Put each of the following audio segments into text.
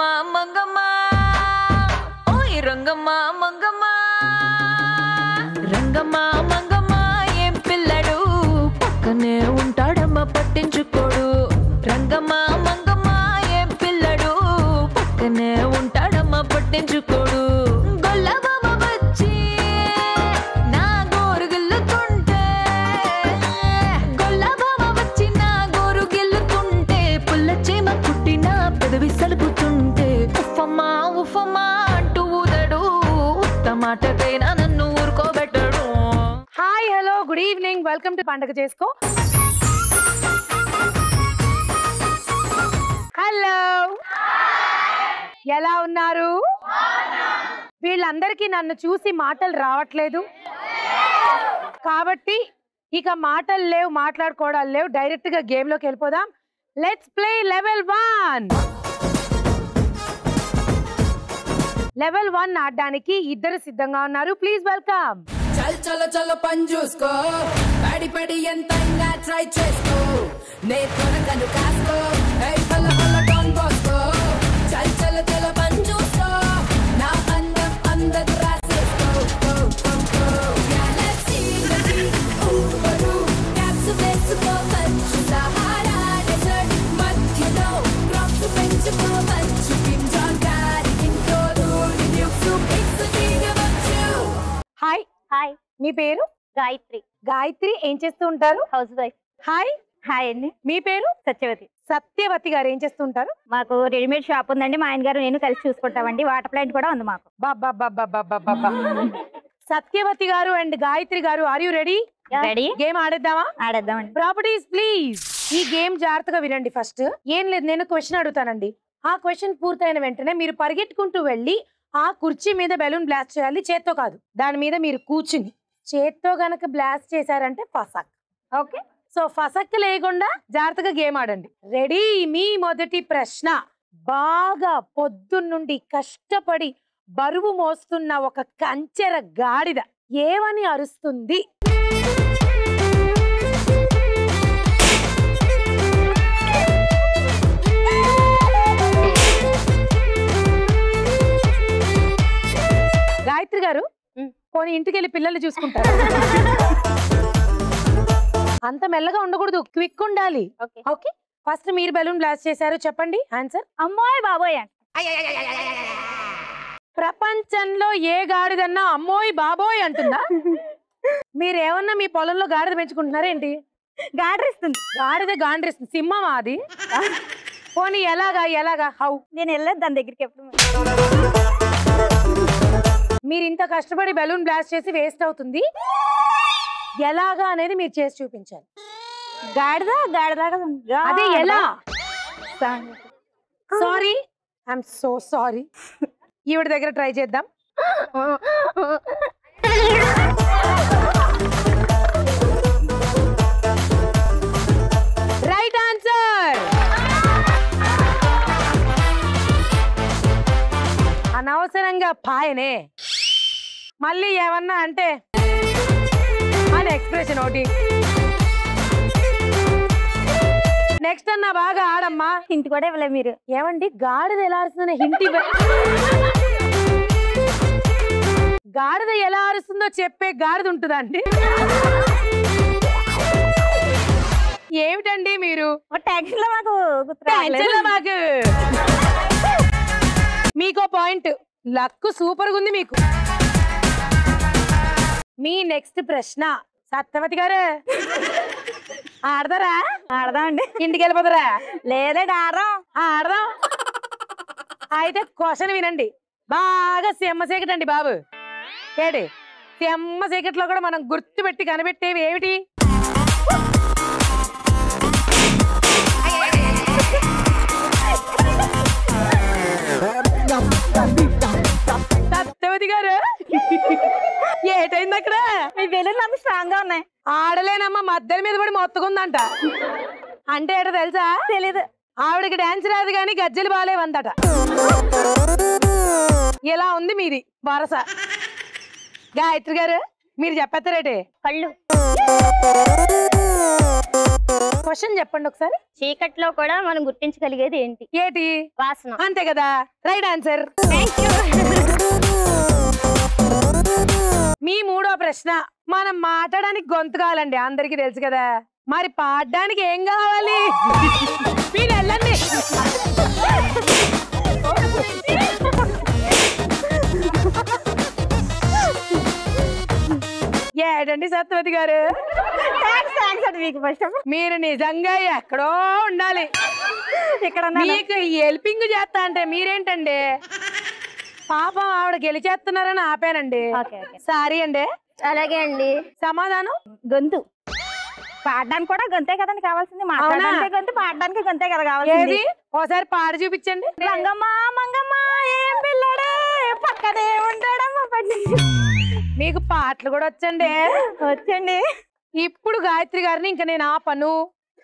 రంగమ్మ మంగమ్మ ఓయ్ రంగమ్మ మంగమ్మ రంగమ్మ మంగమ్మ ఏం పిల్లడు పక్కనే ఉంటాడమ్మ పట్టించుకోడు రంగమ్మ మంగమ్మ ఏం పిల్లడు పక్కనే ఉంటాడమ్మ పట్టించుకోడు గొల్లబామ వచ్చి నా గోరు గిల్లుతుంటే గొల్లబామ వచ్చి నా గోరు గిల్లుతుంటే పుల్ల చీమ కుట్టిన పెదవి సలుపుతుంటే ఉఫమ్మా ఉఫమ్మా అంటూ ఊదడు ఉత్తమాటకైనా నన్ను ఊరుకోబెట్టడు. Hi hello good evening welcome to Pandaga Chesuko. Hello ఎలా ఉన్నారు? వీళ్ళందరికీ నన్ను చూసి మాటలు రావట్లేదు కాబట్టి ఇక మాటలు లేవు, మాట్లాడుకోవడాలు లేవు, డైరెక్ట్ గా గేమ్ లోకి వెళ్ళిపోదాం. Let's play level 1. లెవెల్ 1 ఆడడానికి ఇద్దరు సిద్ధంగా ఉన్నారు. Please welcome. చల్ చలో చలో పని చూసుకో, పడి పడి ఎంతైనా ట్రై చేసుకో, నే త్వరగను కాసుకో, హై హల హల డోన్ బోస్కో. చల్ చలో చలో పని చూసుకో, నా అందం అందరు రాసేసుకో. గ్యాలక్సీ ఊరు క్యాప్స్ వేసుకో, మంచు సహారా డెజర్ట్ మధ్యలో క్రాప్స్ పెంచుకో, మంచు కింజాన్ గారి ఇంట్లో రూడి డ్యూక్స్ పిక్స్ తీయవచ్చు. హాయ్ హాయ్, మీ పేరు? గాయత్రి. గాయత్రి. ఏం చేస్తూ ఉంటారు? House wife. హాయ్. హాయ్ అండి. మీ పేరు? సత్యవతి. సత్యవతి గారు ఏం చేస్తూ ఉంటారు? మాకు రెడీమేడ్ షాప్ ఉందండి, మా ఆయన గారు నేను కలిసి చూసుకుంటామండి. వాటర్ ప్లాంట్ కూడా ఉంది మాకు. బాబా సత్యవతి గారు అండ్ గాయత్రి గారు, are you ready? Ready. Game ఆడేద్దామా? ఆడేద్దామండి. Properties please. ఈ గేమ్ జాగ్రత్తగా వినండి. ఫస్ట్ ఏం లేదు, నేను క్వశ్చన్ అడుగుతానండి. ఆ క్వశ్చన్ పూర్తయిన వెంటనే మీరు పరిగెట్టుకుంటూ వెళ్ళి ఆ కుర్చీ మీద బెలూన్ బ్లాస్ట్ చేయాలి, చేత్తో కాదు. దాని మీద మీరు కూర్చుని చేత్తో గనక బ్లాస్ట్ చేశారంటే ఫసక్. ఓకే, సో ఫసక్ లేకుండా జాగ్రత్తగా గేమ్ ఆడండి. రెడీ? మీ మొదటి ప్రశ్న. బాగా పొద్దున్నుండి కష్టపడి బరువు మోస్తున్న ఒక కంచెర గాడిద ఏమని అరుస్తుంది? గాయత్రి గారు, పోనీ ఇంటికి వెళ్ళి పిల్లల్ని చూసుకుంటారు. అంత మెల్లగా ఉండకూడదు, క్విక్ ఉండాలి. ఓకే, ఫస్ట్ మీరు బెలూన్ బ్లాస్ట్ చేశారు, చెప్పండి ఆన్సర్. అమ్మోయ్ బాబోయ్. ప్రపంచంలో ఏ గాడిదన్నా అమ్మోయ్ బాబోయ్ అంటుందా? మీరేమన్నా మీ పొలంలో గాడిద పెంచుకుంటున్నారేంటి? గాడ్రిస్తుంది. గాడిద గాండ్రిస్తుంది. సింహమా అది? పోనీ ఎలాగా హౌ? నేను వెళ్ళలేదు దాని దగ్గరికి ఎప్పుడు. మీరు ఇంత కష్టపడి బెలూన్ బ్లాస్ట్ చేసి వేస్ట్ అవుతుంది. ఎలాగా అనేది మీరు చేసి చూపించాలి. గాడిద అదే ఎలా? Sorry, I'm so sorry. ఈవిడ దగ్గర ట్రై చేద్దాం. Right answer. అనవసరంగా పాయనే. మళ్ళీ ఏమన్నా అంటే అని ఎక్స్ప్రెషన్ ఒకటి. నెక్స్ట్ అన్నా బాగా ఆడమ్మా. హింట్ కూడా ఇవ్వలే మీరు. ఏమండి గాడిద ఎలా అరుస్తుందో హింట్ గాడిద ఎలా అరుస్తుందో చెప్పే గాడిద ఉంటుందండి. ఏమిటండి మీరు? టెన్షన్ లో మాకు మాకు మీకో పాయింట్. లక్ సూపర్ గా ఉంది మీకు. మీ నెక్స్ట్ ప్రశ్న. సత్యవతి గారు ఆడతారా? ఆడదామండి. ఇంటికి వెళ్ళిపోతారా? లేదండి, ఆడదాం. అయితే క్వశ్చన్ వినండి. బాగా సెమ్మ సీకట్ అండి బాబు. ఏడి సెమ్మ సీకట్ లో కూడా మనం గుర్తు పెట్టి కనిపెట్టేవి ఏమిటి? సత్యవతి గారు ఏటైంది అక్కడ? మీ బెలూన్ అంత స్ట్రాంగ్ గా ఉన్నాయి. ఆడలేనమ్మా, మధ్యల మీద పడి మొత్తుకుందంట. అంటే ఏటో తెలుసా? తెలీదు. ఆవిడకి డాన్స్ రాదు కానీ గజ్జలు బాలేవందట. ఎలా ఉంది మీది వరస? గాయత్రి గారు మీరు చెప్పేస్తారేటే? కళ్ళు క్వశ్చన్ చెప్పండి ఒకసారి. చీకట్లో కూడా మనం గుర్తించగలిగేది ఏంటి? ఏటి? వాసన. అంతే కదా, రైట్ ఆన్సర్. మీ మూడో ప్రశ్న, మనం మాట్లాడడానికి గొంతు కావాలండి, అందరికి తెలుసు కదా. మరి పాడడానికి ఏం కావాలి? మీరు వెళ్ళండి. ఏడండి సత్యవతి గారు, మీరు నిజంగా ఎక్కడో ఉండాలి. ఇక్కడ మీకు హెల్పింగ్ చేస్తా అంటే మీరేంటండి? పాపం ఆవిడ గెలిచేస్తున్నారని ఆపానండి. సారీ అండి. అలాగే అండి. సమాధానం గొంతు. పాడడానికి కూడా గొంతే కదండి కావాల్సింది. మాట్లాడడానికి గొంతు, పాడడానికి గొంతే కదా కావాల్సింది. ఓసారి పాడి చూపించండి. మంగమ్మ మంగమ్మ ఏం పిల్లడే పక్కనే ఉంటాడమ్మా. మీకు పాటలు కూడా వచ్చండి? వచ్చండి. ఇప్పుడు గాయత్రి గారిని ఇంకా నేను ఆపను,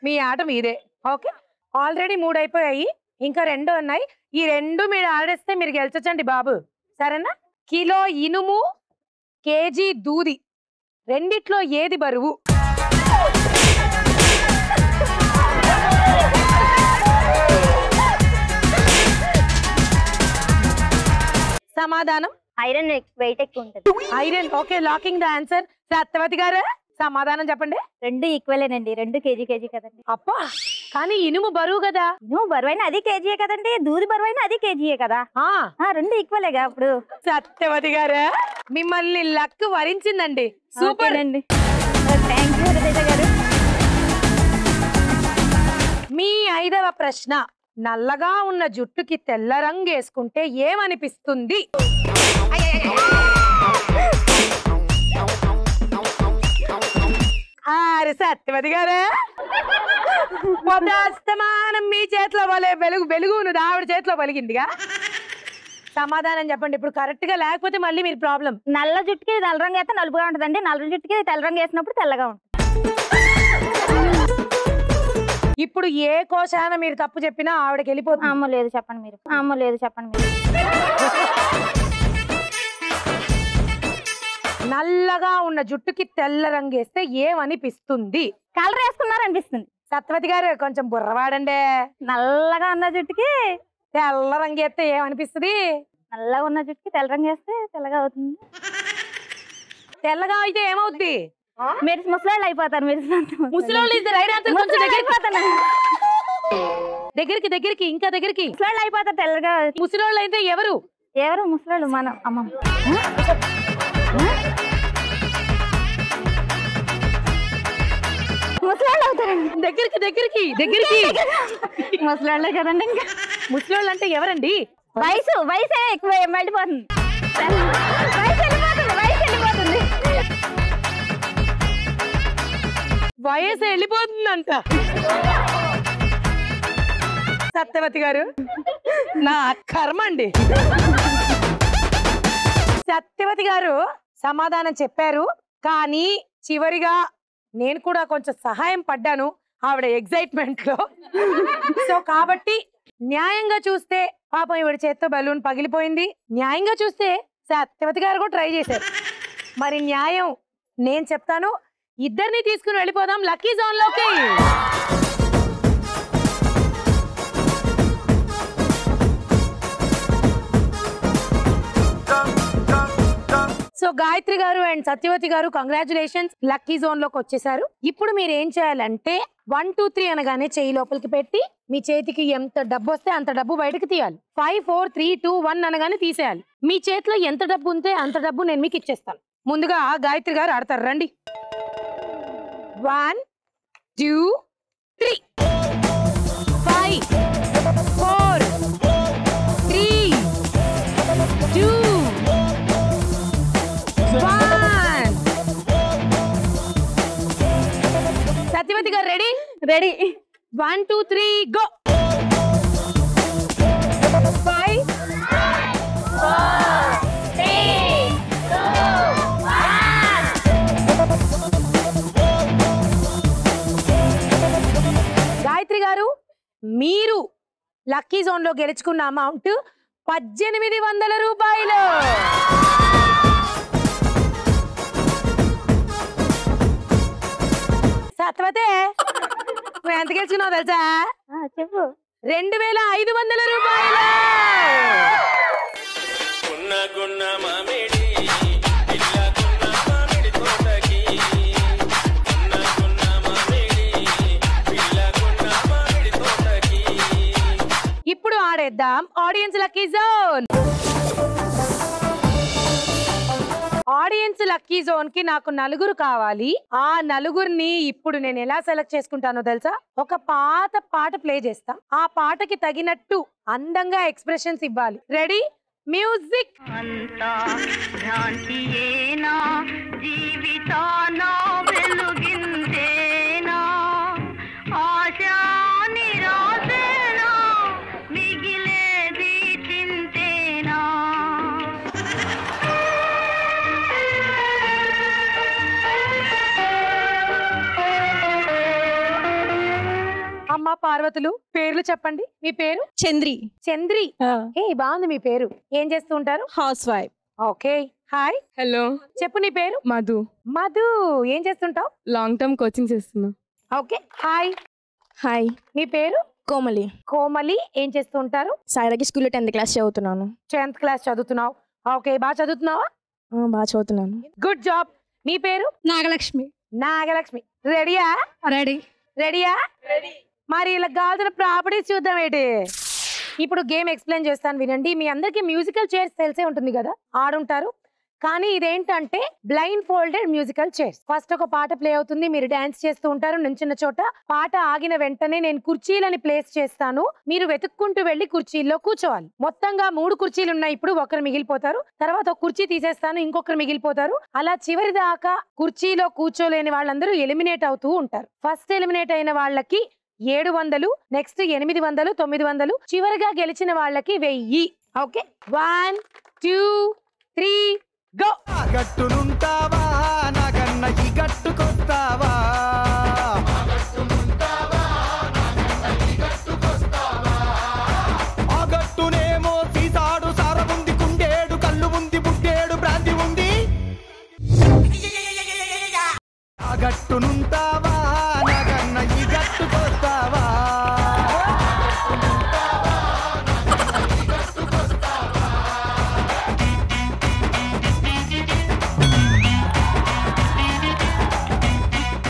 మీ ఆట మీదే. ఓకే, ఆల్రెడీ 3 అయిపోయాయి, ఇంకా 2 ఉన్నాయి. ఈ 2 మీరు ఆడేస్తే మీరు గెలిచొచ్చండి బాబు, సరేనా? కిలో ఇనుము, కేజీ దూది, రెండిట్లో ఏది బరువు? సమాధానం ఐరన్ వెయిట్ ఎక్కువ ఉంటుంది. Iron. Okay, locking the answer. Satyavathi గారు సమాధానం చెప్పండి. 2 ఈక్వలేనండి, 2 కేజీ కదండి. అప్పా, కానీ ఇనుము బరువు కదా. ఇనుము బరువైన అది కేజీయే కదండి, దూది బరువైన అది కేజీయే కదా. 2 ఈక్వలేగా. అప్పుడు సత్యవతి గారు మిమ్మల్ని లక్ వరించిందండి. సూపర్ అండి. మీ 5వ ప్రశ్న, నల్లగా ఉన్న జుట్టుకి తెల్ల రంగు వేసుకుంటే ఏమనిపిస్తుంది? సత్యవతి గారు, పొద్దుస్తమానం మీ చేతిలో వెలుగును ఆవిడ చేతిలో పలిగిందిగా. సమాధానం చెప్పండి ఇప్పుడు కరెక్ట్ గా, లేకపోతే మళ్ళీ మీరు ప్రాబ్లం. నల్ల జుట్టుకి నల్ల రంగు వేస్తే నలుపుగా ఉంటుందండి, నల్ల జుట్టుకి తెల్ల రంగు వేసినప్పుడు తెల్లగా ఉంటుంది. ఇప్పుడు ఏ కోశాన మీరు తప్పు చెప్పినా ఆవిడకి వెళ్ళిపోతుంది. అమ్మ లేదు చెప్పండి మీరు. అమ్మ లేదు చెప్పండి మీరు. నల్లగా ఉన్న జుట్టుకి తెల్ల రంగు వేస్తే ఏమనిపిస్తుంది? కలర్ వేసుకున్నారనిపిస్తుంది. సత్యవతి గారు కొంచెం బుర్రవాడండి. నల్లగా ఉన్న జుట్టుకి తెల్ల రంగు వేస్తే ఏమనిపిస్తుంది? నల్లగా ఉన్న జుట్టుకి తెల్ల రంగు వేస్తే తెల్లగా అవుతుంది. తెల్లగా అయితే ఏమవుద్ది? మీరు ముసలాళ్ళు అయిపోతారు. మీరు ముసలోళ్ళు దగ్గరికి ఇంకా దగ్గరికి ముసలాళ్ళు అయిపోతారు. తెల్లగా ముసలోళ్ళు అయితే ఎవరు? ముసలాళ్ళు మనం అమ్మమ్మ. ముసలాళ్ళు అవుతారండి. దగ్గరికి ముసలాళ్ళే కదండి. ఇంకా ముసలోళ్ళు అంటే ఎవరండి? వయసే ఎక్కువ వెళ్ళిపోతుంది. వయసు వెళ్ళిపోతుందంట. సత్యవతి గారు నా కర్మ అండి. సత్యవతి గారు సమాధానం చెప్పారు, కానీ చివరిగా నేను కూడా కొంచెం సహాయం పడ్డాను ఆవిడ ఎగ్జైట్మెంట్ లో. సో కాబట్టి న్యాయంగా చూస్తే పాపం ఈవిడ చేత్తో బలూన్ పగిలిపోయింది. న్యాయంగా చూస్తే సత్యవతి గారు కూడా ట్రై చేశారు. మరి న్యాయం నేను చెప్తాను, ఇద్దరిని తీసుకుని వెళ్ళిపోదాం లక్కీ జోన్ లోకి. సో గాయత్రి గారు అండ్ సత్యవతి గారు కంగ్రాచులేషన్స్, లక్కీ జోన్ లోకి వచ్చేసారు. ఇప్పుడు మీరు ఏం చేయాలంటే 1 2 3 అనగానే చెయ్యి లోపలికి పెట్టి మీ చేతికి ఎంత డబ్బు వస్తే అంత డబ్బు బయటకు తీయాలి. 5 4 3 2 1 అనగానే తీసేయాలి. మీ చేతిలో ఎంత డబ్బు ఉంటే అంత డబ్బు నేను మీకు ఇచ్చేస్తాను. ముందుగా గాయత్రి గారు ఆడతారు, రండి. 1 2 3 5 4 3 2 1. సత్యవతి గారు రెడీ? రెడీ. 1 2 3 గో. 5 4 3 2 1. గాయత్రి గారు, మీరు లక్కీ జోన్ లో గెలుచుకున్న అమౌంట్ 1800 రూపాయలు. సత్యవతి నువ్వు ఎంత గెలుచుకున్నావు తెలుసా? చెప్పు. 2500 రూపాయలు. ఇప్పుడు ఆడేద్దాం audience lucky zone. Audience lucky zone కి నాకు నలుగురు కావాలి. ఆ నలుగురిని ఇప్పుడు నేను ఎలా సెలెక్ట్ చేసుకుంటానో తెలుసా? ఒక పాట ప్లే చేస్తా. ఆ పాటకి తగినట్టు అందంగా ఎక్స్ప్రెషన్స్ ఇవ్వాలి. రెడీ? మ్యూజిక్. అంతా భ్రాంతియేనా జీవితాన వెలుగిందేనా ఆశా నిరాశేనా మిగిలేది చింతేనా అమ్మ పార్వతులు పేర్లు చెప్పండి. మీ పేరు? చంద్రి. చంద్రి. ఏ బాగుంది మీ పేరు. ఏం చేస్తూ ఉంటారు? House wife. Okay. Hi. Hello. చెప్పు నీ పేరు? మధు. మధు. ఏం చేస్తుంటావు? లాంగ్ టర్మ్ కోచింగ్ చేస్తున్నా. ఓకే. హాయ్. హాయ్. మీ పేరు? కోమలి. కోమలి. ఏం చేస్తూ ఉంటారు? సాయిరాకి స్కూల్లో 10th క్లాస్ చదువుతున్నాను. 10th క్లాస్ చదువుతున్నావు. ఓకే. బాగా చదువుతున్నావా? బాగా చదువుతున్నాను. Good job. నీ పేరు? నాగలక్ష్మి. నాగలక్ష్మి. రెడీయా? రెడీ. రెడీయా? మరి ఇలా కావాల్సిన ప్రాపర్టీస్ చూద్దాం ఏంటి. ఇప్పుడు గేమ్ ఎక్స్ప్లెయిన్ చేస్తాను వినండి. మీ అందరికి మ్యూజికల్ చైర్స్ తెలిసే ఉంటుంది కదా, ఆడుంటారు. కానీ ఇదేంటంటే blind folded musical chairs. First ఒక పాట ప్లే అవుతుంది, మీరు డాన్స్ చేస్తూ ఉంటారు నించున్న చోట. పాట ఆగిన వెంటనే నేను కుర్చీలని ప్లేస్ చేస్తాను, మీరు వెతుక్కుంటూ వెళ్లి కుర్చీల్లో కూర్చోవాలి. మొత్తంగా 3 కుర్చీలు ఉన్నాయి. ఇప్పుడు ఒకరు మిగిలిపోతారు, తర్వాత ఒక కుర్చీ తీసేస్తాను, ఇంకొకరు మిగిలిపోతారు. అలా చివరి దాకా కుర్చీలో కూర్చోలేని వాళ్ళందరూ ఎలిమినేట్ అవుతూ ఉంటారు. ఫస్ట్ ఎలిమినేట్ అయిన వాళ్ళకి 700, నెక్స్ట్ 800, 900, చివరిగా గెలిచిన వాళ్ళకి 1000. ఓకే. 1 2 3 గో. గట్టునుంటావా నాకన్న ఈ గట్టుకొస్తావా ఆ గట్టునేమో సీసాడు సారముంది కుండేడు కళ్ళు ఉంది బుడ్డేడు బ్రాంతి ఉంది ఆ గట్టునుంటావా నాకన్న ఈ గట్టుకొస్తావా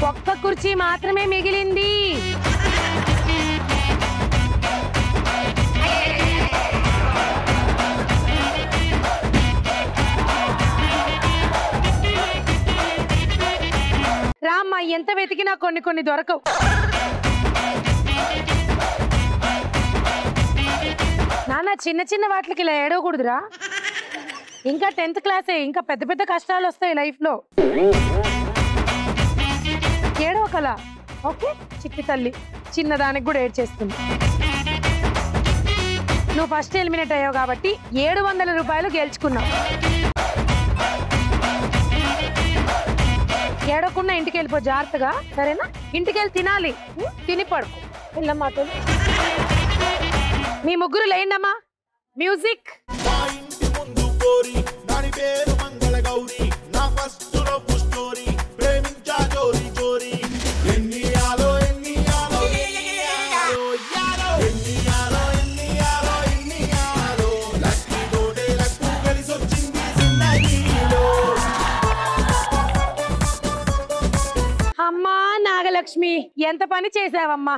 ఒక్క కుర్చీ మాత్రమే మిగిలింది. రామ్మ, ఎంత వెతికినా కొన్ని దొరకవు. నాన్న, చిన్న వాటికి ఇలా ఏడవకూడదురా. ఇంకా 10th క్లాసే, ఇంకా పెద్ద కష్టాలు వస్తాయి లైఫ్ లో. ఏడవకలా. ఓకే. చిట్టి తల్లి చిన్నదానికి కూడా ఏడ్చేస్తుంది. నువ్వు ఫస్ట్ ఎలిమినేట్ అయ్యావు కాబట్టి 700 రూపాయలు గెలుచుకున్నావు. ఏడవకుండా ఇంటికి వెళ్ళిపో జాగ్రత్తగా, సరేనా? ఇంటికి వెళ్ళి తినాలి, తిని పడుకో. వెళ్ళమ్మా. మీ ముగ్గురు లేండమ్మా. మ్యూజిక్. అమ్మా నాగలక్ష్మి, ఎంత పని చేసావమ్మా.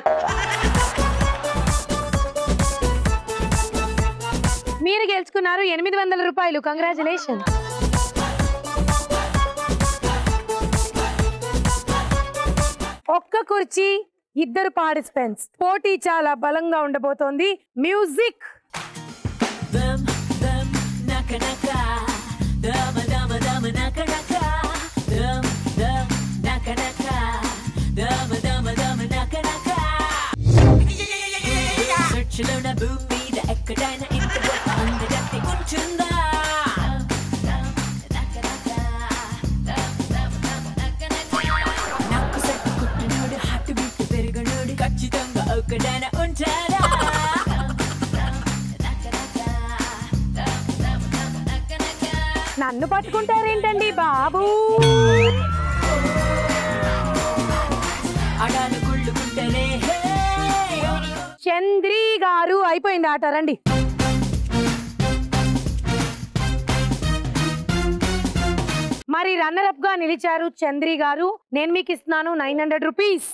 మీరు గెలుచుకున్నారు 800 రూపాయలు. కంగ్రాచులేషన్. ఒక్క కుర్చీ, 2 పార్టిసిపెంట్స్. పోటీ చాలా బలంగా ఉండబోతోంది. మ్యూజిక్. ఎక్కడైనా ఇంత గొప్ప అందగత్తి ఉంచుందా నాకు సట్టు కుట్టినోడు హార్ట్ బీట్ పెరగనోడు ఖచ్చితంగా ఒక్కడైనా ఉంటాడా నన్ను పట్టుకుంటారేంటండి బాబు. అడాను కుళ్ళుకుంటే వెంటనే చంద్రి గారు అయిపోయింది ఆట, రండి. మరి రన్నర్ అప్ గా నిలిచారు చంద్రి గారు. నేను మీకు ఇస్తున్నాను 900 రూపీస్.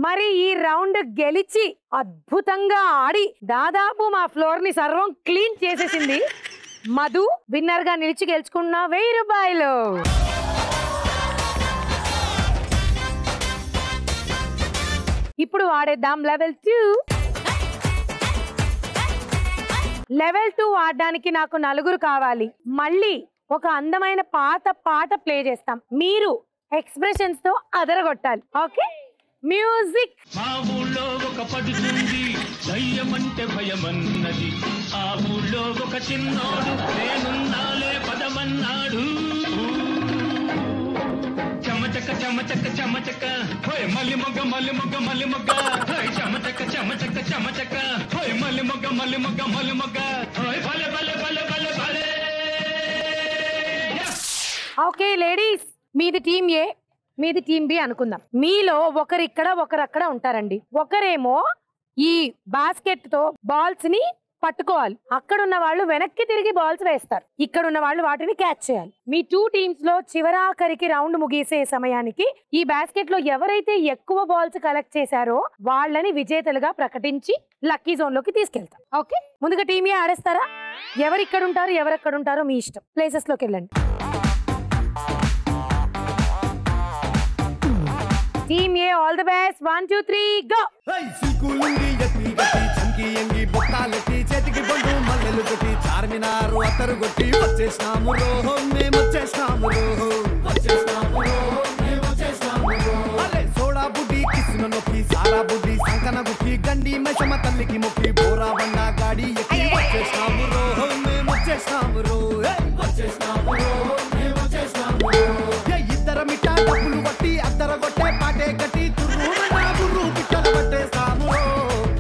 మరి ఈ రౌండ్ గెలిచి అద్భుతంగా ఆడి దాదాపు మా ఫ్లోర్ ని సర్వం క్లీన్ చేసేసింది మధు. విన్నర్ గా నిలిచి గెలుచుకున్న 1000 రూపాయలు. ఇప్పుడు ఆడేద్దాం లెవెల్ 2. లెవెల్ 2 ఆడడానికి నాకు 4 కావాలి. మళ్ళీ ఒక అందమైన పాత పాట ప్లే చేస్తాం, మీరు ఎక్స్ప్రెషన్స్ తో అదరగొట్టాలి. Okay, music. మా ఊళ్ళో ఒక పడుతుంది దయ్యమంటే భయమన్నది, ఆ ఊళ్ళో ఒక చిన్నోడు నేనున్నాలే పదమన్నాడు. చమచక చమచక చమచక హోయ్ మల్లి మొగ్గ మల్లి మొగ్గ మల్లి మొగ్గ, హోయ్ చమచక చమచక చమచక హోయ్ మల్లి మొగ్గ మల్లి మొగ్గ మల్లి మొగ్గ, హోయ్ భలే భలే భలే భలే భలే. ఓకే లేడీస్, మీది టీమ్ ఏ, మీది టీమ్ బి అనుకుందాం. మీలో ఒకరు ఇక్కడ ఒకరు అక్కడ ఉంటారండి. ఒకరేమో ఈ బాస్కెట్ తో బాల్స్ ని పట్టుకోవాలి, అక్కడ ఉన్న వాళ్ళు వెనక్కి తిరిగి బాల్స్ వేస్తారు, ఇక్కడ ఉన్న వాళ్ళు వాటిని క్యాచ్ చేయాలి. మీ 2 టీమ్స్ లో చివరాఖరికి రౌండ్ ముగిసే సమయానికి ఈ బాస్కెట్ లో ఎవరైతే ఎక్కువ బాల్స్ కలెక్ట్ చేశారో వాళ్ళని విజేతలుగా ప్రకటించి లక్కీ జోన్ లోకి తీసుకెళ్తాం. ఓకే, ముందుగా టీమ్ ఏ ఆడేస్తారా? ఎవరు ఇక్కడ ఉంటారు ఎవరు అక్కడ ఉంటారో మీ ఇష్టం, ప్లేసెస్ లోకి వెళ్ళండి. Team A all the best. 1 2 3 go. సిక్కులుంగి ఎత్తి గట్టి చంకి ఎంగి బొట్టాలెట్టి చేతికి బొండు మల్లెలు కొట్టి చార్మినారు అత్తరు కొట్టి వచ్చేసినాము రోహో మేము వచ్చేసినాము రోహో అలే సోడా బుడ్డి కిసిన నొక్కి సారా బుడ్డి సంకన గుక్కి గండి మైసమ్మ తల్లికి మొక్కి బోరా బండా గాడి ఎక్కి వచ్చేసినాము రోహో మేము వచ్చేసినాము రో వచ్చేసినాము రోహో మేము వచ్చేసినాము ఇద్దరు మిఠా డబ్బులు బట్టి అద్దర కొట్టే పాటే కట్టి తుర్రు గుర్రు పిట్టలు పట్టేస్తాము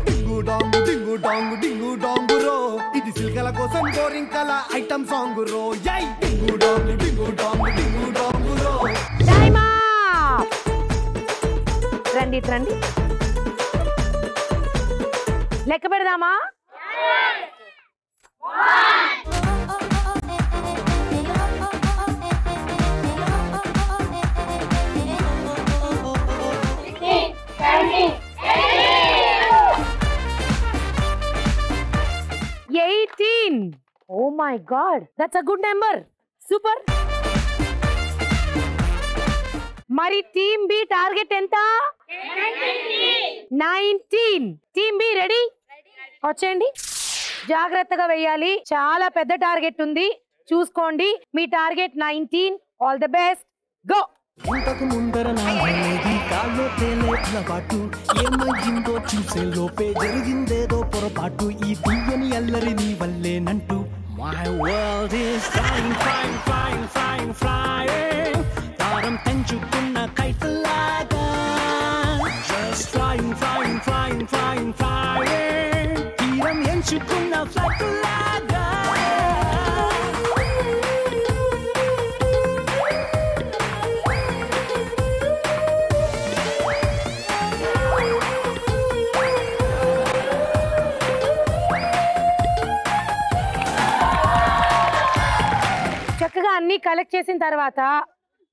డింగు డాంగు డింగు డాంగు డింగు డాంగు రో, ఇది సిల్కల కోసం గోరింకల ఐటమ్ సాంగ్ రో. యై డింగు డాంగు డింగు డాంగు డింగు డాంగు రో. Time up. రండి రండి, లెక్క పెడదామా? 18. Oh my God, that's a good number. Super. మరి టీమ్ బి టార్గెట్ ఎంత? 19. Team B ready? వచ్చేయండి, జాగ్రత్తగా వేయాలి, చాలా పెద్ద టార్గెట్ ఉంది, చూసుకోండి. మీ target 19. All the best, go. ఇంతకు ముందర నాది కాల్లో తేలే అలవాటు, ఏమయ్యిందో చూసే లోపే జరిగిందేదో పొరపాటు, ఈ తీయని అల్లరి నీ వల్లేనంటూ. My world is flying, flying, flying, flying, flying. తారం పెంచుకున్న కైతలాగా. Just flying, flying, flying, flying, flying. తీరం ఎంచుకున్న ఫ్లైట్ లాగా. చక్కగా అన్ని కలెక్ట్ చేసిన తర్వాత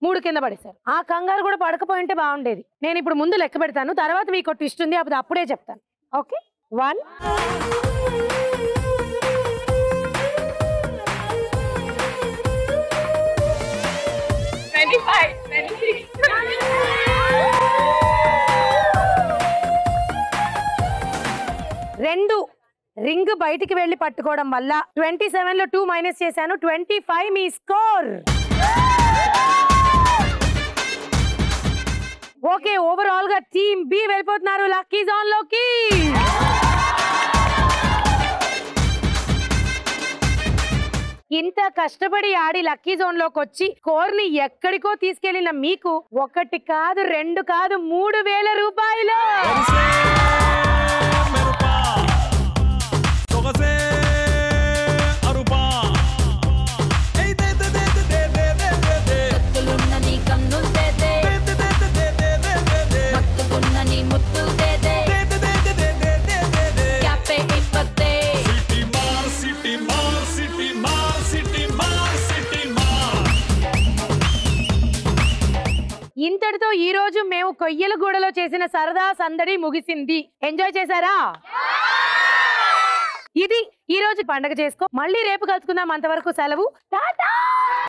3 కింద పడేశారు. ఆ కంగారు కూడా పడకపోయి ఉంటే బాగుండేది. నేను ఇప్పుడు ముందు లెక్క పెడతాను, తర్వాత మీకు ట్విస్ట్ ఉంది, అప్పుడు అప్పుడే చెప్తాను. ఓకే, 1 25, 26. 2 రింగ్ బయటికి వెళ్లి పట్టుకోవడం వల్ల 27 లో 2 మైనస్ చేశాను, 25 మీ స్కోర్. ఓకే, ఓవరాల్ గా టీమ్ బి వెళ్ళిపోతున్నారు లక్కీ జోన్ లోకి. ఇంత కష్టపడి ఆడి లక్కీ జోన్ లోకి వచ్చి స్కోర్ ని ఎక్కడికో తీసుకెళ్లిన మీకు 1 కాదు 2 కాదు 3000 రూపాయలు. కత్తులున్న ఇంతటితో ఈ రోజు మేము కొయ్యలగూడలో చేసిన సరదా సందడి ముగిసింది. ఎంజాయ్ చేశారా? ఇది ఈ రోజు పండగ చేసుకో. మళ్ళీ రేపు కలుసుకుందాం. అంతవరకు సెలవు. టాటా.